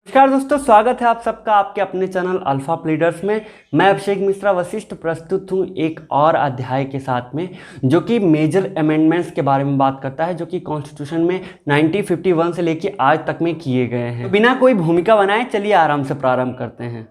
नमस्कार दोस्तों, स्वागत है आप सबका आपके अपने चैनल अल्फा प्लीडर्स में। मैं अभिषेक मिश्रा वशिष्ठ प्रस्तुत हूँ एक और अध्याय के साथ में, जो कि मेजर अमेंडमेंट्स के बारे में बात करता है, जो कि कॉन्स्टिट्यूशन में 1951 से लेकर आज तक में किए गए हैं। तो बिना कोई भूमिका बनाए चलिए आराम से प्रारंभ करते हैं।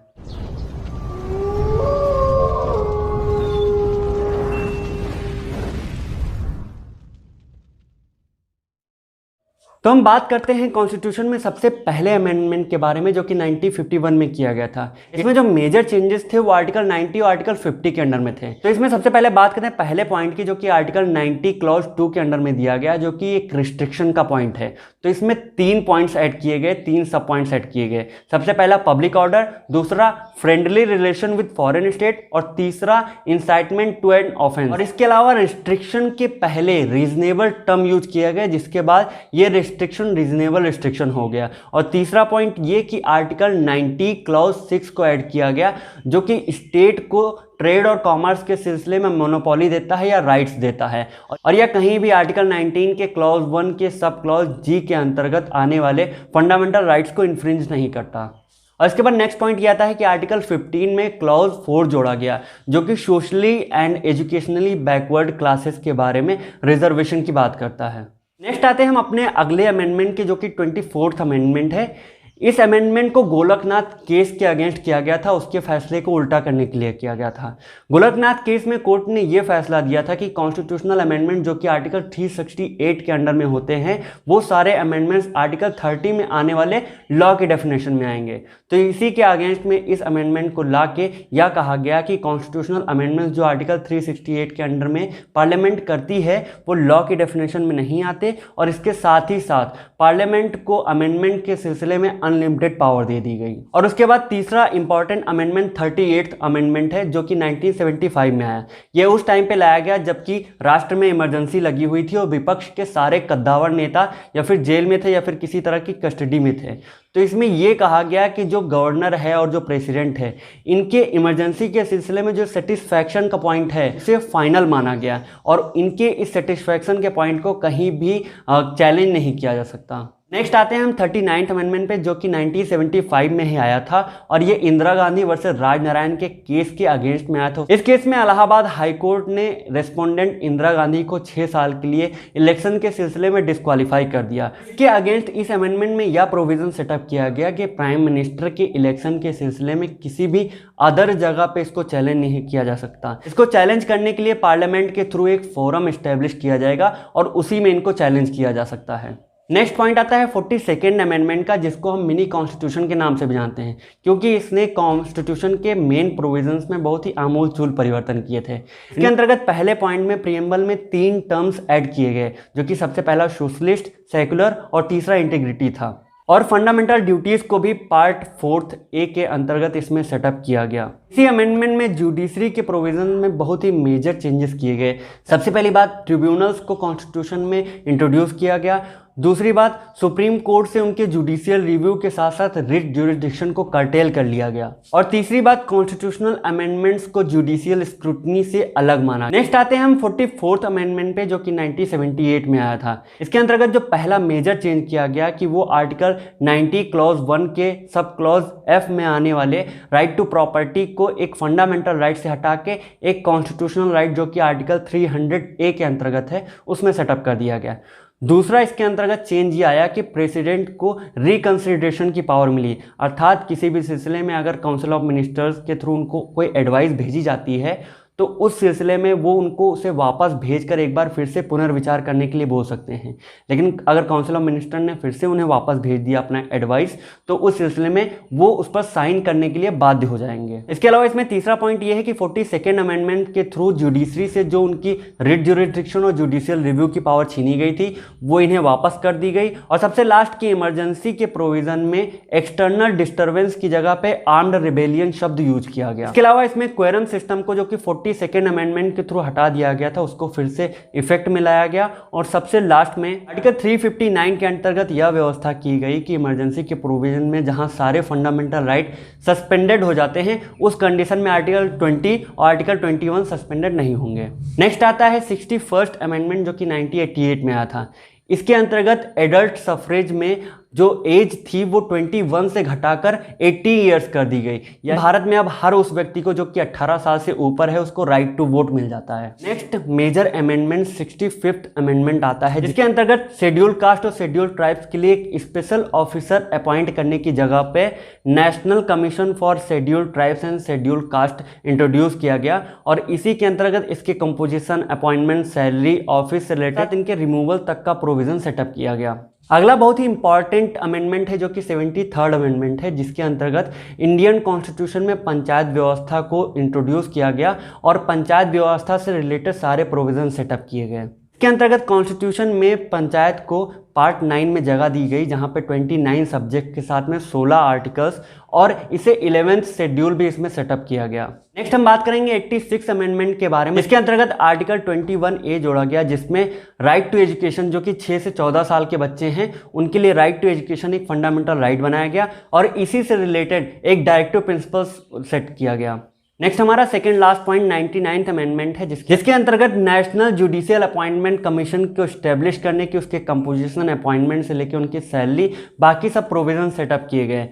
तो हम बात करते हैं कॉन्स्टिट्यूशन में सबसे पहले अमेंडमेंट के बारे में, जो कि 1951 में किया गया था। इसमें जो मेजर चेंजेस थे वो आर्टिकल 90 और आर्टिकल 50 के अंडर में थे। तो इसमें सबसे पहले बात करते हैं पहले पॉइंट की, जो कि आर्टिकल 90 क्लॉज 2 के अंडर में दिया गया, जो कि एक रिस्ट्रिक्शन का पॉइंट है। तो इसमें 3 पॉइंट्स ऐड किए गए, 3 सब पॉइंट्स ऐड किए गए। सबसे पहला पब्लिक ऑर्डर, दूसरा friendly relation with foreign state और तीसरा इंसाइटमेंट टू एन ऑफेंस। और इसके अलावा रिस्ट्रिक्शन के पहले रीजनेबल टर्म यूज किया गया, जिसके बाद ये रिस्ट्रिक्शन रीजनेबल रिस्ट्रिक्शन हो गया। और तीसरा पॉइंट ये कि आर्टिकल 90 क्लॉज 6 को ऐड किया गया, जो कि स्टेट को ट्रेड और कॉमर्स के सिलसिले में मोनोपोली देता है या राइट्स देता है, और यह कहीं भी आर्टिकल 19 के क्लॉज 1 के सब क्लॉज जी के अंतर्गत आने वाले फंडामेंटल राइट्स को इन्फ्रिंज नहीं करता। और इसके बाद नेक्स्ट पॉइंट ये आता है कि आर्टिकल 15 में क्लॉज 4 जोड़ा गया, जो कि socially and educationally backward classes के बारे में रिजर्वेशन की बात करता है। नेक्स्ट आते हैं हम अपने अगले अमेंडमेंट के, जो कि 24th अमेंडमेंट है। इस अमेंडमेंट को गोलकनाथ केस के अगेंस्ट किया गया था, उसके फैसले को उल्टा करने के लिए किया गया था। गोलकनाथ केस में कोर्ट ने यह फैसला दिया था कि कॉन्स्टिट्यूशनल अमेंडमेंट जो कि आर्टिकल 368 के अंडर में होते हैं, वो सारे अमेंडमेंट्स आर्टिकल 30 में आने वाले लॉ के डेफिनेशन में आएंगे। तो इसी के अगेंस्ट में इस अमेंडमेंट को ला के यह कहा गया कि कॉन्स्टिट्यूशनल अमेंडमेंट्स जो आर्टिकल 368 के अंडर में पार्लियामेंट करती है वो लॉ की डेफिनेशन में नहीं आते, और इसके साथ ही साथ पार्लियामेंट को अमेंडमेंट के सिलसिले में अनलिमिटेड पावर दे दी गई। और उसके बाद तीसरा इंपॉर्टेंट अमेंडमेंट 38th अमेंडमेंट है, जो कि 1975 में आया। यह उस टाइम पे लाया गया जबकि राष्ट्र में इमरजेंसी लगी हुई थी और विपक्ष के सारे कद्दावर नेता या फिर जेल में थे या फिर किसी तरह की कस्टडी में थे। तो इसमें यह कहा गया कि जो गवर्नर है और जो प्रेसिडेंट है, इनके इमरजेंसी के सिलसिले में जो सेटिस्फैक्शन का पॉइंट है उसे फाइनल माना गया, और इनके इस सेटिस्फैक्शन के पॉइंट को कहीं भी चैलेंज नहीं किया जा सकता। नेक्स्ट आते हैं हम 39th अमेंडमेंट पे, जो कि 1975 में ही आया था, और ये इंदिरा गांधी वर्सेस राजनारायण के केस के अगेंस्ट में आया था। इस केस में इलाहाबाद हाई कोर्ट ने रेस्पोंडेंट इंदिरा गांधी को 6 साल के लिए इलेक्शन के सिलसिले में डिस्क्वालीफाई कर दिया। इसके अगेंस्ट इस अमेंडमेंट में यह प्रोविजन सेटअप किया गया कि प्राइम मिनिस्टर के इलेक्शन के सिलसिले में किसी भी अदर जगह पे इसको चैलेंज नहीं किया जा सकता। इसको चैलेंज करने के लिए पार्लियामेंट के थ्रू एक फोरम एस्टेब्लिश किया जाएगा और उसी में इनको चैलेंज किया जा सकता है। नेक्स्ट पॉइंट आता है 42nd अमेंडमेंट का, जिसको हम मिनी कॉन्स्टिट्यूशन के नाम से भी जानते हैं, क्योंकि इसने कॉन्स्टिट्यूशन के मेन प्रोविजंस में बहुत ही आमूल-चूल परिवर्तन किए थे। इसके अंतर्गत पहले पॉइंट में प्रीएम्बल में 3 टर्म्स ऐड किए गए, जो कि सबसे पहला सोशलिस्ट, सेकुलर और तीसरा इंटीग्रिटी था। और फंडामेंटल ड्यूटीज को भी पार्ट 4 ए के अंतर्गत इसमें सेटअप किया गया। इसी अमेंडमेंट में जुडिशरी के प्रोविजन में बहुत ही मेजर चेंजेस किए गए। सबसे पहली बात, ट्रिब्यूनल्स को कॉन्स्टिट्यूशन में इंट्रोड्यूस किया गया। दूसरी बात, सुप्रीम कोर्ट से उनके जुडिशियल रिव्यू के साथ साथ रिट ज्यूरिसडिक्शन को कर्टेल कर लिया गया। और तीसरी बात, कॉन्स्टिट्यूशनल अमेंडमेंट्स को जुडिशियल स्क्रूटनी से अलग माना। नेक्स्ट आते हैं हम 44th अमेंडमेंट पे, जो कि 1978 में आया था। इसके अंतर्गत जो पहला मेजर चेंज किया गया कि वो आर्टिकल 90 क्लॉज 1 के सब क्लॉज एफ में आने वाले राइट टू प्रॉपर्टी को एक फंडामेंटल राइट से हटा के एक कॉन्स्टिट्यूशनल राइट, जो कि आर्टिकल 300A के अंतर्गत है, उसमें सेटअप कर दिया गया। दूसरा इसके अंतर्गत चेंज ये आया कि प्रेसिडेंट को रिकंसिडरेशन की पावर मिली, अर्थात किसी भी सिलसिले में अगर काउंसिल ऑफ मिनिस्टर्स के थ्रू उनको कोई एडवाइस भेजी जाती है तो उस सिलसिले में वो उनको उसे वापस भेजकर एक बार फिर से पुनर्विचार करने के लिए बोल सकते हैं। लेकिन अगर काउंसिल ऑफ मिनिस्टर ने फिर से उन्हें वापस भेज दिया अपना एडवाइस, तो उस सिलसिले में वो उस पर साइन करने के लिए बाध्य हो जाएंगे। इसके अलावा इसमें तीसरा पॉइंट ये है कि 42nd अमेंडमेंट के थ्रू जुडिशरी से जो उनकी रिट ज्यूरिसडिक्शन और जुडिशियल रिव्यू की पावर छीनी गई थी, वो इन्हें वापस कर दी गई। और सबसे लास्ट की इमरजेंसी के प्रोविजन में एक्सटर्नल डिस्टर्बेंस की जगह पे आर्म्ड रिबेलियन शब्द यूज किया गया। इसके अलावा इसमें क्वेरम सिस्टम को, जो कि 42nd अमेंडमेंट के थ्रू हटा दिया गया था, उसको फिर से इफेक्ट में लाया गया। और सबसे लास्ट में आर्टिकल 359 के अंतर्गत यह व्यवस्था की गई कि इमरजेंसी के प्रोविजन में जहां सारे फंडामेंटल राइट सस्पेंडेड हो जाते हैं, उस कंडीशन में आर्टिकल 20 और आर्टिकल 21 सस्पेंडेड नहीं होंगे। नेक्स्ट आता है 61st अमेंडमेंट, जो कि 1988 में आया था। इसके अंतर्गत एडल्ट सफरेज में जो एज थी वो 21 से घटाकर 80 ईयर्स कर दी गई। या भारत में अब हर उस व्यक्ति को जो कि 18 साल से ऊपर है उसको राइट टू वोट मिल जाता है। Next major amendment 65th amendment आता है, जिसके अंतर्गत शेड्यूल कास्ट और शेड्यूल ट्राइब्स के लिए एक स्पेशल ऑफिसर अपॉइंट करने की जगह पे national commission for schedule tribes and schedule caste introduce किया गया और इसी के अंतर्गत इसके कंपोजिशन, अपॉइंटमेंट, सैलरी, ऑफिस से रिलेटेड इनके रिमूवल तक का प्रोविजन सेटअप किया गया। अगला बहुत ही इंपॉर्टेंट अमेंडमेंट है जो कि 73rd अमेंडमेंट है, जिसके अंतर्गत इंडियन कॉन्स्टिट्यूशन में पंचायत व्यवस्था को इंट्रोड्यूस किया गया और पंचायत व्यवस्था से रिलेटेड सारे प्रोविजन सेटअप किए गए। इसके अंतर्गत कॉन्स्टिट्यूशन में पंचायत को पार्ट 9 में जगह दी गई, जहां पे 29 सब्जेक्ट के साथ में 16 आर्टिकल्स और इसे 11th शेड्यूल भी इसमें सेटअप किया गया। नेक्स्ट हम बात करेंगे 86 अमेंडमेंट के बारे में। इसके अंतर्गत आर्टिकल 21A जोड़ा गया, जिसमें राइट टू एजुकेशन जो कि 6 से 14 साल के बच्चे हैं उनके लिए राइट टू एजुकेशन एक फंडामेंटल राइट बनाया गया और इसी से रिलेटेड एक डायरेक्टिव प्रिंसिपल सेट किया गया। नेक्स्ट हमारा second last point 99th amendment है, जिसके अंतर्गत नेशनल जुडिशियल अपॉइंटमेंट कमीशन को स्टैब्लिश करने की, उसके कंपोजिशन, अपॉइंटमेंट से लेकर उनकी सैलरी, बाकी सब प्रोविजन सेटअप किए गए।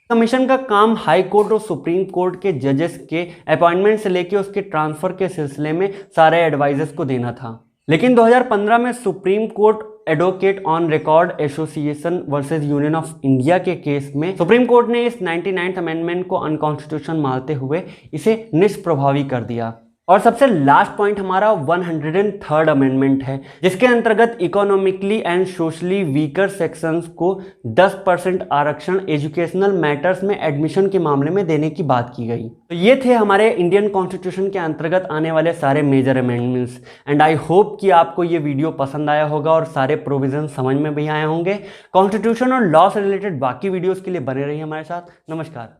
कमीशन का काम हाई कोर्ट और सुप्रीम कोर्ट के जजेस के अपॉइंटमेंट से लेकर उसके ट्रांसफर के सिलसिले में सारे एडवाइजर्स को देना था। लेकिन 2015 में supreme court advocate on record association versus union of India के केस में सुप्रीम कोर्ट ने इस 99th अमेंडमेंट को अनकॉन्स्टिट्यूशनल मानते हुए इसे निष्प्रभावी कर दिया। और सबसे लास्ट पॉइंट हमारा 103rd अमेंडमेंट है, जिसके अंतर्गत economically and socially weaker sections को 10% आरक्षण एजुकेशनल मैटर्स में एडमिशन के मामले में देने की बात की गई। तो ये थे हमारे इंडियन कॉन्स्टिट्यूशन के अंतर्गत आने वाले सारे major amendments and I hope कि आपको ये वीडियो पसंद आया होगा और सारे प्रोविजन समझ में भी आए होंगे। कॉन्स्टिट्यूशन और लॉ से रिलेटेड बाकी वीडियोज़ के लिए बने रहिए हमारे साथ। नमस्कार।